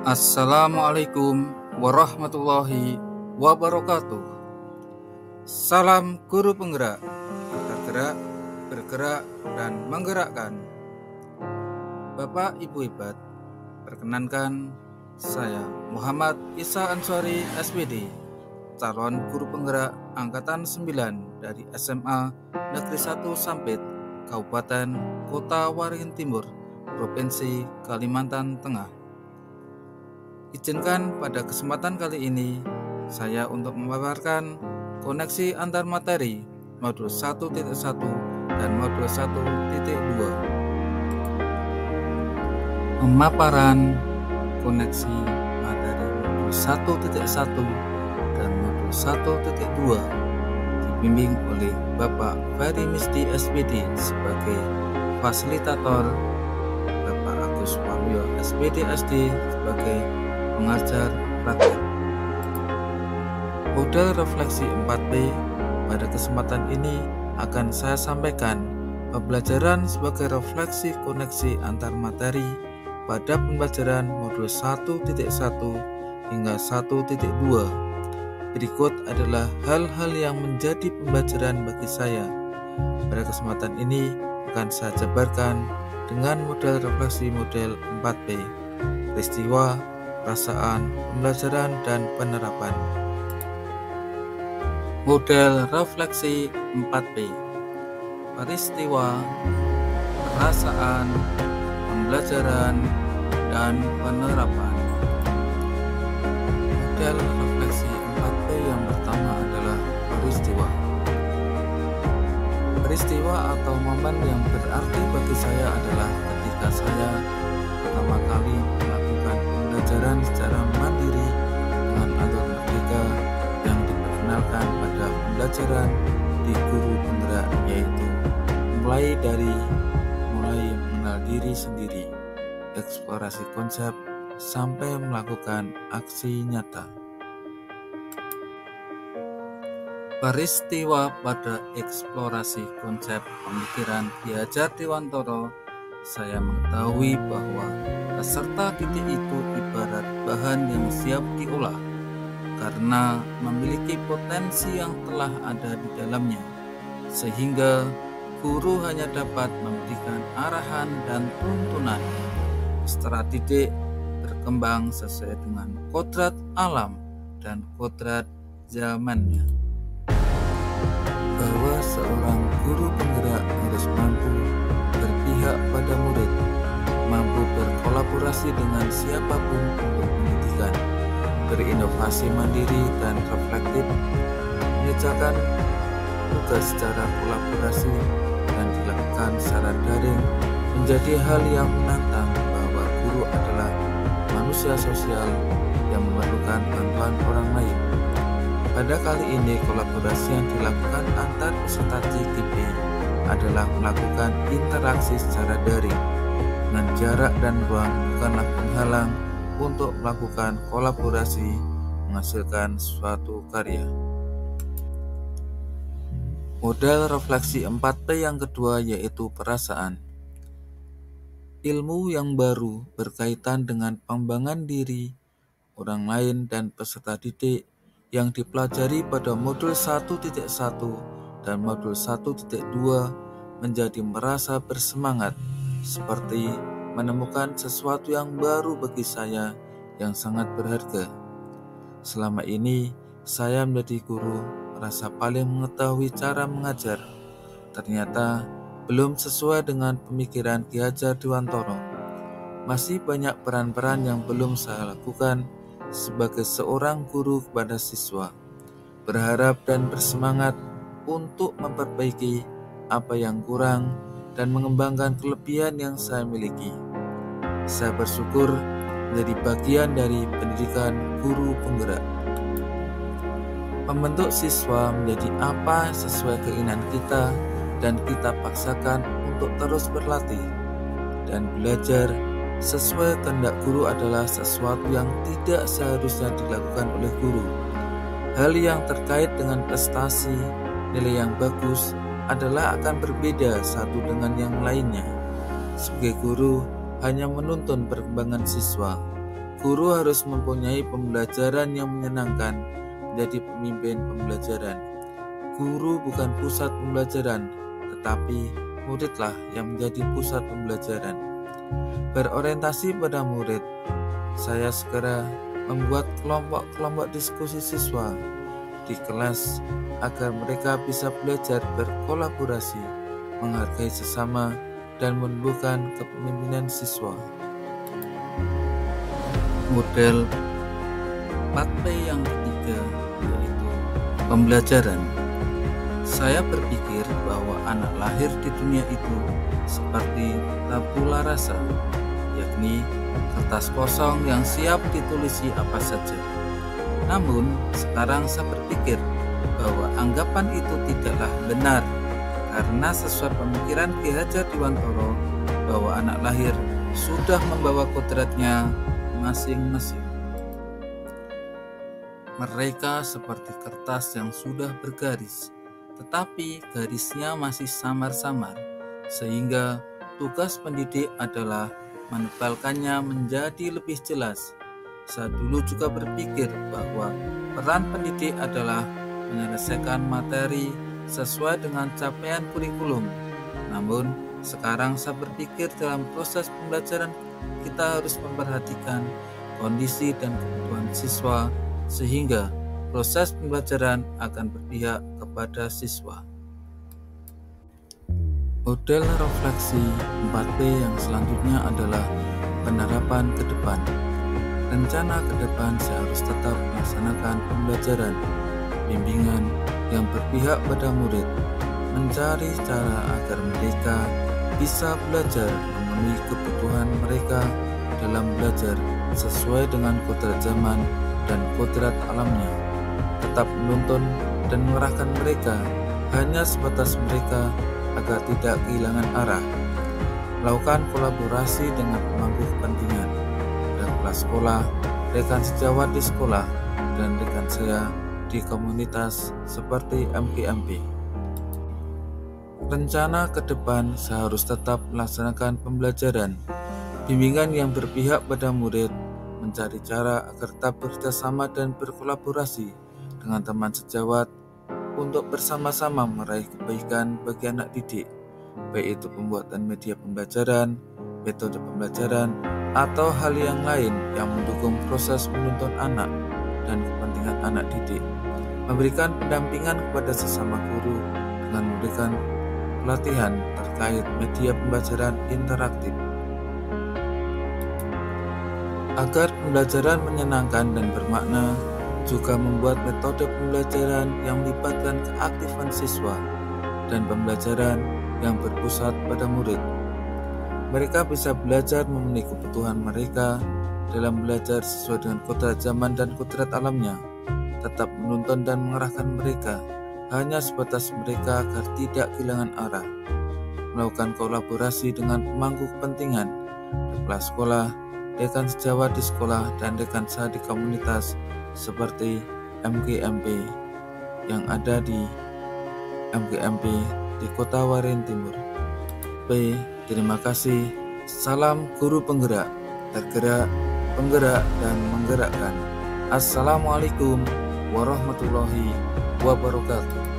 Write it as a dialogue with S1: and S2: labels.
S1: Assalamualaikum warahmatullahi wabarakatuh. Salam guru penggerak, bergerak, bergerak, dan menggerakkan. Bapak Ibu hebat, perkenankan saya Muhammad Isa Ansori SPD, calon guru penggerak angkatan 9 dari SMA Negeri 1 Sampit, Kabupaten Kota Waringin Timur, Provinsi Kalimantan Tengah. Izinkan pada kesempatan kali ini saya untuk memaparkan koneksi antar materi modul 1.1 dan modul 1.2. Pemaparan koneksi materi modul 1.1 dan modul 1.2 dibimbing oleh Bapak Ferry Misdi SPD sebagai fasilitator, Bapak Agus Waluyo SPD SD sebagai pengajar praktik. Model refleksi 4P pada kesempatan ini akan saya sampaikan pembelajaran sebagai refleksi koneksi antar materi pada pembelajaran modul 1.1 hingga 1.2. Berikut adalah hal-hal yang menjadi pembelajaran bagi saya. Pada kesempatan ini akan saya jabarkan dengan model refleksi model 4P: peristiwa, perasaan, pembelajaran, dan penerapan. Model refleksi 4P: peristiwa, perasaan, pembelajaran, dan penerapan. Model refleksi 4P yang pertama adalah peristiwa. Peristiwa atau momen yang berarti bagi saya adalah ketika saya pertama kali melakukan pembelajaran secara mandiri dengan alur merdeka yang diperkenalkan pada pembelajaran di guru penggerak, yaitu mulai mengenal diri sendiri, eksplorasi konsep, sampai melakukan aksi nyata. Peristiwa pada eksplorasi konsep pemikiran Ki Hajar Dewantara, saya mengetahui bahwa peserta didik itu ibarat bahan yang siap diolah karena memiliki potensi yang telah ada di dalamnya, sehingga guru hanya dapat memberikan arahan dan tuntunan. Peserta didik berkembang sesuai dengan kodrat alam dan kodrat zamannya. Bahwa seorang guru penggerak harus mampu berpihak pada murid, mampu berkolaborasi dengan siapapun untuk pendidikan, berinovasi mandiri dan reflektif, mengerjakan tugas secara kolaborasi dan dilakukan secara daring menjadi hal yang menantang bahwa guru adalah manusia sosial yang memerlukan bantuan orang lain. Pada kali ini kolaborasi yang dilakukan antar peserta CTP adalah melakukan interaksi secara daring dengan jarak dan ruang bukanlah penghalang untuk melakukan kolaborasi menghasilkan suatu karya. Model refleksi 4P yang kedua yaitu perasaan. Ilmu yang baru berkaitan dengan pengembangan diri, orang lain, dan peserta didik yang dipelajari pada modul 1.1 dan modul 1.2 menjadi merasa bersemangat, seperti menemukan sesuatu yang baru bagi saya yang sangat berharga. Selama ini saya menjadi guru merasa paling mengetahui cara mengajar. Ternyata belum sesuai dengan pemikiran Ki Hajar Dewantara. Masih banyak peran-peran yang belum saya lakukan sebagai seorang guru kepada siswa. Berharap dan bersemangat untuk memperbaiki apa yang kurang dan mengembangkan kelebihan yang saya miliki. Saya bersyukur menjadi bagian dari pendidikan guru penggerak. Membentuk siswa menjadi apa sesuai keinginan kita dan kita paksakan untuk terus berlatih dan belajar sesuai kehendak guru adalah sesuatu yang tidak seharusnya dilakukan oleh guru. Hal yang terkait dengan prestasi, nilai yang bagus adalah akan berbeda satu dengan yang lainnya. Sebagai guru hanya menuntun perkembangan siswa. Guru harus mempunyai pembelajaran yang menyenangkan, menjadi pemimpin pembelajaran. Guru bukan pusat pembelajaran, tetapi muridlah yang menjadi pusat pembelajaran. Berorientasi pada murid, saya segera membuat kelompok-kelompok diskusi siswa di kelas agar mereka bisa belajar berkolaborasi, menghargai sesama, dan menumbuhkan kepemimpinan siswa. Model 4P yang ketiga yaitu pembelajaran. Saya berpikir bahwa anak lahir di dunia itu seperti tabula rasa, yakni kertas kosong yang siap ditulisi apa saja. Namun, sekarang saya berpikir bahwa anggapan itu tidaklah benar, karena sesuai pemikiran Ki Hajar Dewantara bahwa anak lahir sudah membawa kodratnya masing-masing. Mereka seperti kertas yang sudah bergaris, tetapi garisnya masih samar-samar, sehingga tugas pendidik adalah menebalkannya menjadi lebih jelas. Saya dulu juga berpikir bahwa peran pendidik adalah menyelesaikan materi sesuai dengan capaian kurikulum. Namun, sekarang saya berpikir dalam proses pembelajaran kita harus memperhatikan kondisi dan kebutuhan siswa sehingga proses pembelajaran akan berpihak kepada siswa. Model refleksi 4P yang selanjutnya adalah penerapan ke depan. Rencana ke depan saya harus tetap melaksanakan pembelajaran, bimbingan yang berpihak pada murid, mencari cara agar mereka bisa belajar memenuhi kebutuhan mereka dalam belajar sesuai dengan kodrat zaman dan kodrat alamnya, tetap menuntun dan mengarahkan mereka hanya sebatas mereka agar tidak kehilangan arah, melakukan kolaborasi dengan pemangku kepentingan, dan kelas sekolah, rekan sejawat di sekolah, dan rekan saya di komunitas seperti MGMP. Rencana ke depan saya harus tetap melaksanakan pembelajaran, bimbingan yang berpihak pada murid, mencari cara agar tetap bekerjasama dan berkolaborasi dengan teman sejawat untuk bersama-sama meraih kebaikan bagi anak didik, baik itu pembuatan media pembelajaran, metode pembelajaran, atau hal yang lain yang mendukung proses menuntun anak dan kepentingan anak didik, memberikan pendampingan kepada sesama guru dengan memberikan pelatihan terkait media pembelajaran interaktif. Agar pembelajaran menyenangkan dan bermakna, juga membuat metode pembelajaran yang melibatkan keaktifan siswa dan pembelajaran yang berpusat pada murid. Mereka bisa belajar memenuhi kebutuhan mereka dalam belajar sesuai dengan kodrat zaman dan kodrat alamnya, tetap menuntun dan mengarahkan mereka hanya sebatas mereka agar tidak kehilangan arah, melakukan kolaborasi dengan pemangku kepentingan, kepala sekolah, rekan sejawat di sekolah, dan rekan saya di komunitas seperti MGMP yang ada di MGMP di Kota Waringin Timur. P. Terima kasih. Salam guru penggerak, tergerak, penggerak, dan menggerakkan. Assalamualaikum warahmatullahi wabarakatuh.